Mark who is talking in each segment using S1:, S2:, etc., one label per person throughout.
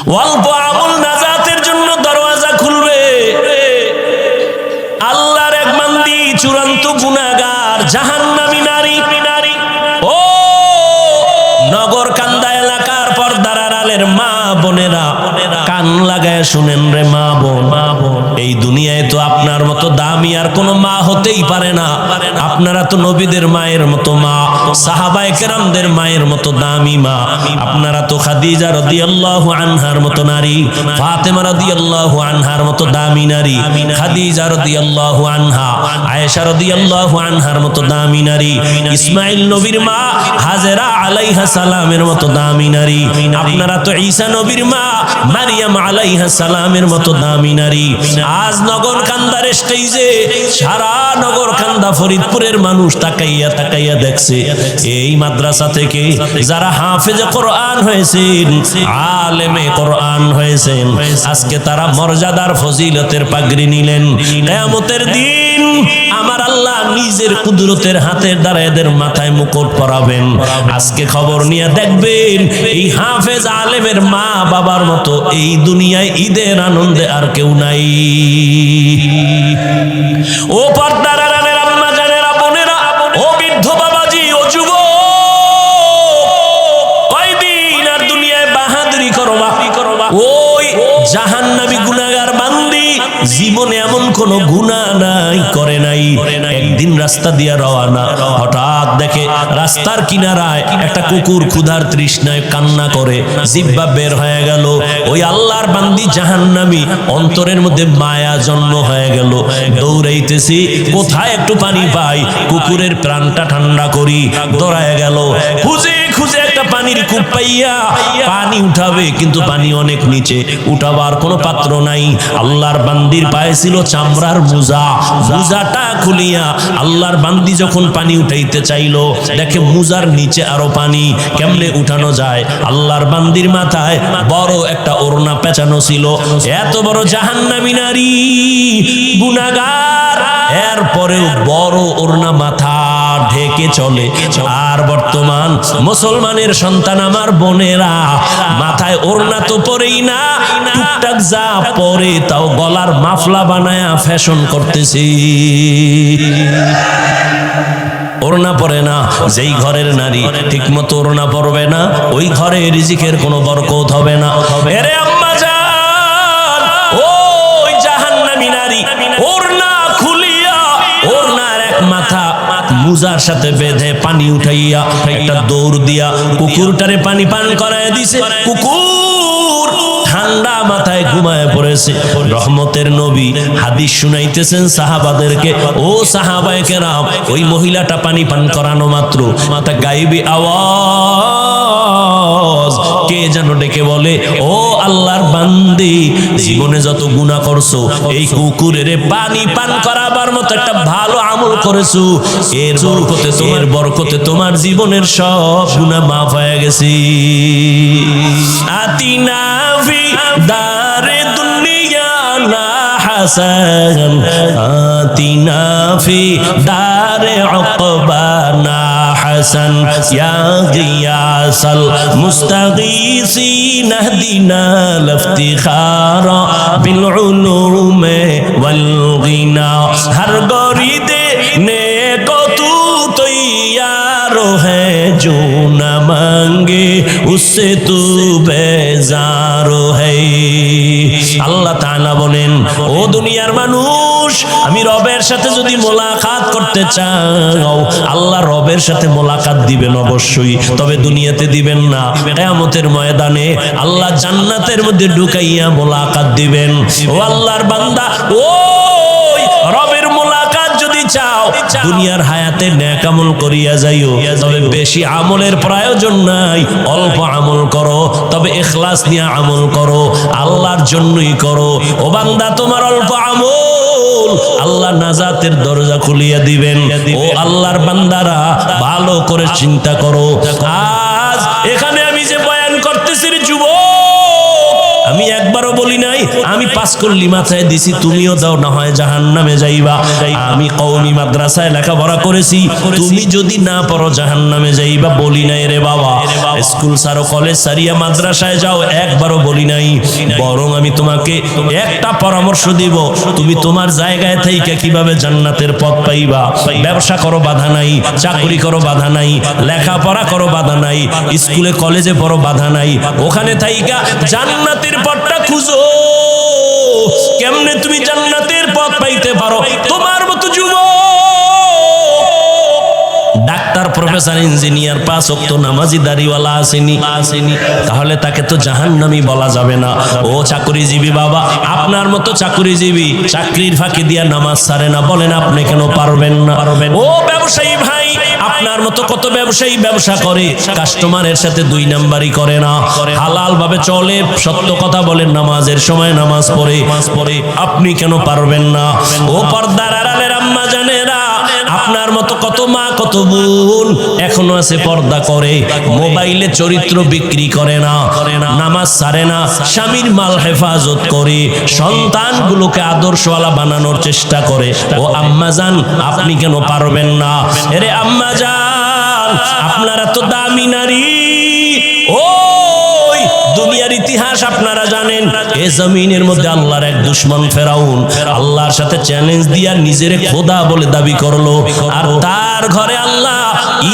S1: অল্প আমল নাজাতের জন্য দরওয়াজা খুলবে। আল্লাহর এক বান্দি চূড়ান্ত গুনাহগার জাহান্নামী নারী। ও নগর কান্দা এলাকার পর্দার আড়ালের মা বোনেরা, কান লাগায় শুনেন রে মা বোন, এই দুনিয়ায় তো আপনার মতো দামি আর কোনো মা হতেই পারে না। আপনারা তো নবীদের মায়ের মতো মা, সাহাবায়ে কেরামদের মায়ের মতো দামি মা। আপনারা তো খাদিজা রাদিয়াল্লাহু আনহার মতো নারী, ফাতেমা রাদিয়াল্লাহু আনহার মতো দামি নারী, খাদিজা রাদিয়াল্লাহু আনহা, আয়েশা রাদিয়াল্লাহু আনহার মতো দামি নারী, ইসমাইল নবীর মা হাজেরা আলাইহা সালামের মতো দামি নারী। আপনারা তো ঈসা নবীর মা মারিয়াম আলাইহা সালামের মতো দামি নারী। আজ নগর কান্দার স্টেজে সারা নগর কান্দা ফরিদপুরের মানুষ তাকাইয়া তাকাইয়া দেখছে এই মাদ্রাসা থেকে যারা হাফেজে কোরআন হয়েছেন, আলেমে কোরআন হয়েছেন, আজকে তারা মর্যাদার ফজিলতের পাগড়ি নিলেন। কিয়ামতের দিন আমার আল্লাহ নিজের কুদরতের হাতের দ্বারা এদের মাথায় মুকুট পরাবেন। আজকে খবর নিয়ে দেখবেন এই হাফেজ আলেমের মা বাবার মতো এই দুনিয়ায় ঈদের আনন্দে আর কেউ নাই। ও পর্দার আড়ালের আম্মা জানেরা, বোনেরা, ও বৃদ্ধ বাবাজি, ও যুবক, কয়দিন আর দুনিয়ায় বাহাদুরি করবা? ওই জাহান্নামী গুনাহগার বান্দি জীবনে এমন কোন গুনাহ নাই করে নাই। একদিন রাস্তা দিয়া রওনা, হঠাৎ দেখে রাস্তার কিনারায় একটা কুকুর ক্ষুধার তৃষ্ণায় কান্না করে, জিহ্বা বের হয়ে গেল। ওই আল্লাহর বান্দি জাহান্নামী, অন্তরের মধ্যে মায়া জন্ম হয়ে গেল। দৌড়াইতেছি, কোথায় একটু পানি পাই, কুকুরের প্রাণটা ঠান্ডা করি। দৌড়ায় গেল, খুঁজে খুঁজে একটা পানির কূপ পাইয়া পানি উঠাবে, কিন্তু পানি অনেক নিচে, উঠাবার কোনো পাত্র নাই। আল্লাহর বান্দির পায়ে ছিল চামড়ার মোজা, মোজাটা খুলিয়া আল্লাহর বান্দি যখন পানি উঠাইতে চাইলো, দেখে মোজার নিচে আরো পানি, কেমনে উঠানো যায়? আল্লাহর বান্দির মাথায় বড় একটা ওড়না পেঁচানো ছিল। এত বড় জাহান্নামী নারী, গুনাহগার, এরপরেও বড় ওড়না মাথা ঢেকে চলে। আর বর্তমান মুসলমানের সন্তান আমার বোনেরা মাথায় ওড়না তো পরেই না, টুকটাক যা পরে তাও গলার মাফলা বানায়া ফ্যাশন করতেছি। ওড়না পরে না। যেই ঘরের নারী ঠিক মতো ওড়না পরবে না, ওই ঘরে রিজিকের কোনো বরকত হবে না। এরে আম্মা জান, ওই জাহান্নামী নারী ওড়না খুলিয়া, ওড়নার এক মাথা মুজার সাথে বেঁধে পানি উঠাইয়া একটা দৌড় দিয়া কুকুরটারে পানি পান করায় দিছে। কুকুর ঠান্ডা মাথায় ঘুমায় পড়েছে। রহমতের নবী হাদিস শুনাইতেছেন সাহাবাদেরকে, ও সাহাবায়ে কেরাম, ওই মহিলাটা পানি পান করানো মাত্র মাথা গায়েবী আওয়াজ কে যেন ডেকে বলে, ও আল্লাহর বান্দি, জীবনে যত গুনাহ করছো, এই কুকুরের পানি পান করাবার মতো একটা ভালো আমল করেছো, এর বরকতে তোমার জীবনের সব গুনাহ মাফ হয়ে গেছে। আতিনা ফি দারে দুনিয়া না হাসান, আতিনা ফি দারে উকবা না হাসান, ইয়া গিয়াসাল মুস্তাগীসিন ইহদিনা লিফতিখারা বিল উলুমে ওয়াল গিনা। हर गरीदे नेको तू तैयार है, जो न मांगे उससे तू बेजार है। আল্লাহ তাআলা বলেন, ও দুনিয়ার মানুষ, আমি রবের সাথে যদি মোলাকাত করতে চাও, আল্লাহ রবের সাথে মোলাকাত দিবেন অবশ্যই, তবে দুনিয়াতে দিবেন না। কিয়ামতের ময়দানে আল্লাহ জান্নাতের মধ্যে ঢুকাইয়া মোলাকাত দিবেন। ও আল্লাহর বান্দা, ওই রবের মোলাকাত যদি চাও, দুনিয়ার হায়াতে নেক আমল করিয়া যাইও, তবে বেশি আমলের প্রয়োজন নাই, অল্প আমল করো, তবে ইখলাস নিয়ে আমল করো, আল্লাহর জন্যই করো। ও বান্দা, তোমার অল্প আমল আল্লাহ নাজাতের দরজা খুলিয়া দিবেন। ও আল্লাহর বান্দারা, ভালো করে চিন্তা করো। আজ এখানে আমি যে বয়ান করতেছি যুবক, আমি একবারও বলি নাই আমি পাস করলি মাথায় দিছি, তুমিও দাও, না হয় জাহান্নামে যাইবা। আমি কওমি মাদ্রাসায় লেখাপড়া করেছি, তুমি যদি না পড়ো জাহান্নামে যাইবা বলি নাই রে বাবা। স্কুল ছাড়ো, কলেজ ছাড়িয়া মাদ্রাসায় যাও, একবারও বলি নাই। বরং আমি তোমাকে একটা পরামর্শ দিব, তুমি তোমার জায়গায় থেকে কিভাবে জান্নাতের পথ পাইবা। ব্যবসা করো, বাধা নাই। চাকরি করো, বাধা নাই। লেখাপড়া করো, বাধা নাই। স্কুলে কলেজে পড়ো, বাধা নাই। ওখানে থাইকা জান্নাতের পথটা খুঁজো। কেমনে তুমি জান্নাতের পথ পাইতে পারো? তোমার মতো যুবক, ডাক্তার, প্রফেসর, ইঞ্জিনিয়ার, 5 ওয়াক্ত নামাজি দাড়িওয়ালা আসেনি, তাহলে তাকে তো জাহান্নামী বলা যাবে না। ও চাকরিজীবী বাবা, আপনার মতো চাকরিজীবী চাকরির ফাঁকি দিয়া নামাজ ছাড়ে না, বলেন আপনি কেন পারবেন না? ও ব্যবসায়ী ভাই, আপনার মতো কত ব্যবসায়ী ব্যবসা করে, কাস্টমারের সাথে 2 নাম্বারই করে না, হালাল ভাবে চলে, সত্য কথা বলেন, নামাজের সময় নামাজ পড়ে, আপনি কেন পারবেন না? ও পর্দার আড়ালের আম্মা জানেরা, আপনার মতো কত মা কত বোন এখনো আছে পর্দা করে, মোবাইলে চরিত্র বিক্রি করে না, নামাজ ছাড়ে না, স্বামীর মাল হেফাজত করে, সন্তানগুলোকে আদর্শওয়ালা বানানোর চেষ্টা করে। ও আম্মাজান, আপনি কেন পারবেন না? এরে আম্মাজান, আপনারা তো দামি নারী। ওই দুনিয়ার ইতিহাস আপনারা জানেন, এ জমিনের মধ্যে আল্লাহর এক দুশমন ফেরাউন আল্লাহর সাথে চ্যালেঞ্জ দিয়া নিজের খোদা বলে দাবি করলো, আর তার ঘরে আল্লাহ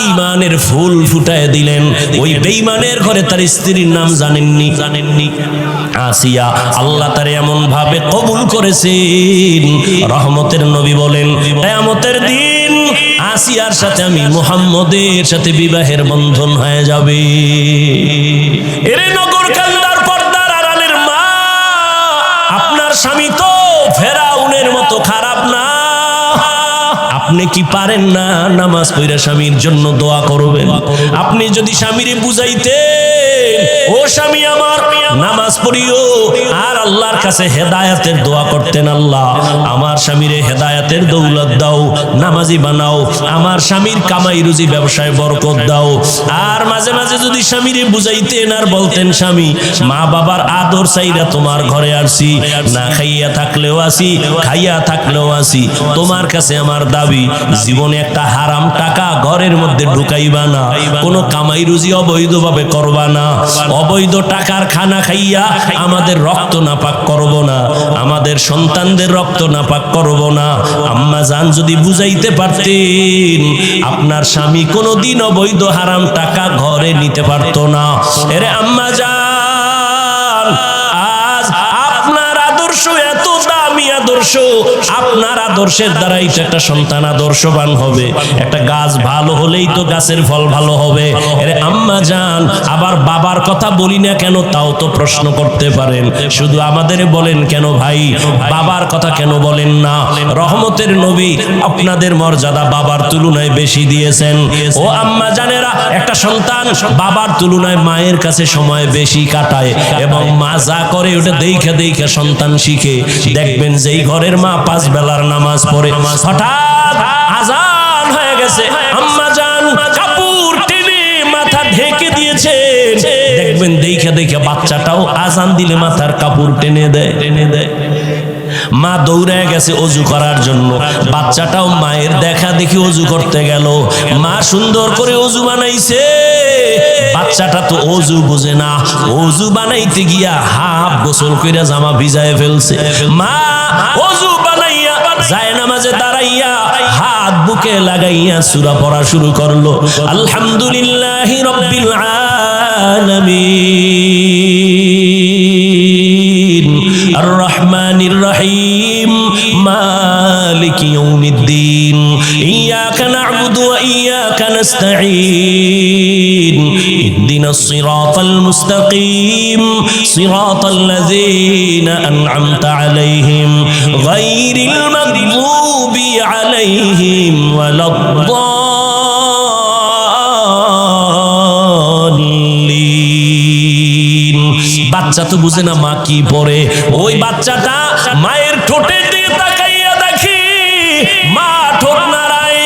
S1: ঈমানের ফুল ফুটায় দিলেন। ওই বেঈমানের ঘরে তার স্ত্রীর নাম জানেননি? আসিয়া। আল্লাহ তার এমন ভাবে কবুল করেছেন, রহমতের নবী বলেন, কিয়ামতের দিন আসিয়ার সাথে আমি মুহাম্মদের সাথে বিবাহের বন্ধন হয়ে যাবে। এরে নগর কান্দার পর্দার আড়ালের মা, আপনার স্বামী তো ফেরাউনের মতো খারাপ না। আপনি কি পারেন না নামাজ পড়া স্বামীর জন্য দোয়া করবেন? আপনি যদি স্বামীরে বুঝাইতেন, ও স্বামী আমার নামাজ পড়িও, আর আল্লাহর কাছে হেদায়েতের দোয়া করতেন, আল্লাহ আমার স্বামীরে হেদায়েতের দৌলত দাও, নামাজি বানাও, আমার স্বামীর কামাই রুজি ব্যবসায় বরকত দাও। আর মাঝে মাঝে যদি স্বামীরে বুঝাইতেন আর বলতেন, স্বামী মা বাবার আদর চাইরা তোমার ঘরে আসছি, না খাইয়া থাকলেও আসি, খাইয়া থাকলেও আসি, তোমার কাছে আমার দাবি, জীবনে একটা হারাম টাকা ঘরের মধ্যে ঢুকাইবা না, কোনো কামাই রুজি অবৈধভাবে করবা না, অবৈধ টাকার খানা খাইয়া আমাদের রক্ত নাপাক করব না, আমাদের সন্তানদের রক্ত নাপাক করব না। আম্মা জান যদি বুঝাইতে পারতেন, আপনার স্বামী কোনোদিন অবৈধ হারাম টাকা ঘরে নিতে পারতো না। এরে আম্মা জান, আজ আপনার আদর্শ এত দামি আদর্শ, আপনার আদর্শের দ্বারাই তো একটা সন্তান আদর্শবান হবে। একটা গাছ ভালো হলেই তো গাছের ফল ভালো হবে। এরে আম্মা জান, আবার বাবার কথা বলি না কেন তাও তো প্রশ্ন করতে পারেন। শুধু আমাদের বলেন কেন ভাই, বাবার কথা কেন বলেন না? রহমতের নবী আপনাদের মর্যাদা বাবার তুলনায় বেশি দিয়েছেন। ও আম্মা জানেরা, একটা সন্তান বাবার তুলনায় মায়ের কাছে সময় বেশি কাটায়, এবং মা যা করে ওটা দেখে দেখে সন্তান শিখে। দেখবেন যেই ঘরের মা 5 বেলার নামাজ পড়ে, হঠাৎ আজান হয়ে গেছে, আম্মা জান কাপড় টেনে মাথা ঢেকে দিয়েছেন, দেখবেন দেখে দেখে বাচ্চাটাও আজান দিলে মাথার কাপড় টেনে দেয়। মা দৌড়ে গেছে অজু করার জন্য, বাচ্চাটাও মায়ের দেখা দেখি অজু করতে গেল। মা সুন্দর করে অজু বানাইছে, বাচ্চাটা তো অজু বুঝে না, অজু বানাইতে গিয়া হাফ গোসল কইরা জামা ভিজায় ফেলছে। মা অজু বানাইয়া যায় নামাজে দাঁড়াইয়া হাত বুকে লাগাইয়া সূরা পড়া শুরু করলো, আলহামদুলিল্লাহি রাব্বিল আলামিন আর রহমানির রহিম মালিকি ইয়াউমিদ্দিন ইয়াকা না'বুদু ওয়া ইয়াকা নাস্তাঈন ইহদিনাস সিরাতাল মুস্তাকিম সিরাতাল লাযীনা আন'আমতা আলাইহিম গায়রিল মাগদুবি আলাইহিম ওয়ালাদ-দাল্লিন। বাচ্চা তো বুঝে না মা কি পড়ে। ওই বাচ্চাটা মায়ের ঠোঁটের দিকে তাকাইয়া দেখি মা ঠোঁট নাড়ায়,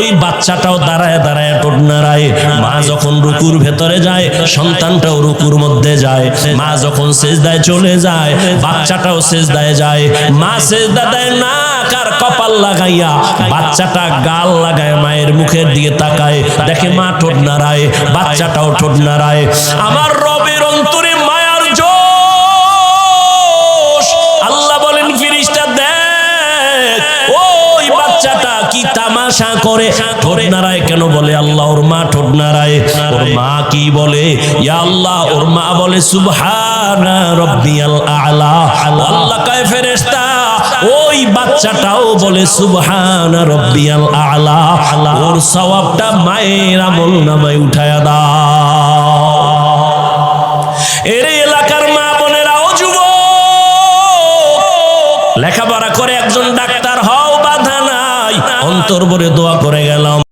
S1: ওই বাচ্চাটাও দাঁড়ায় দাঁড়ায় ঠোঁট নাড়ায়। মা যখন রুকুর ভেতরে যায় সন্তানটাও রুকুর মধ্যে যায়। মা যখন সেজদায় চলে যায় বাচ্চাটাও সেজদায় যায়। মা সেজদা দেয় না কার কপাল লাগাইয়া, বাচ্চাটা গাল লাগায় মায়ের মুখের দিকে তাকায়, দেখে মা ঠোঁট নাড়ায়, বাচ্চাটাও ঠোঁট নাড়ায়। আমার রবের অন্তরে মায়ার জোশ। আল্লাহ বলেন ফেরেশতা দেখ ওই বাচ্চাটা কি তামাশা করে, ঠোঁট নাড়ায় কেন? বলে আল্লাহ ওর মা ঠোঁট নাড়ায়। ওর মা কি বলে? ইয়া আল্লাহ, ওর মা বলে সুবহানা রাব্বিয়াল আ'লা। আল্লাহ কয় ফেরেশতা ওই বাচ্চাটাও বলে সুবহানা রাব্বিয়াল আ'লা, ওর সওয়াবটা মায়ের আমলনামায় উঠায়া দাও। এর এলাকার মা বোনেরা ও যুবক, লেখাপড়া করে একজন ডাক্তার হও বাধা নাই, অন্তর ভরে দোয়া করে গেলাম।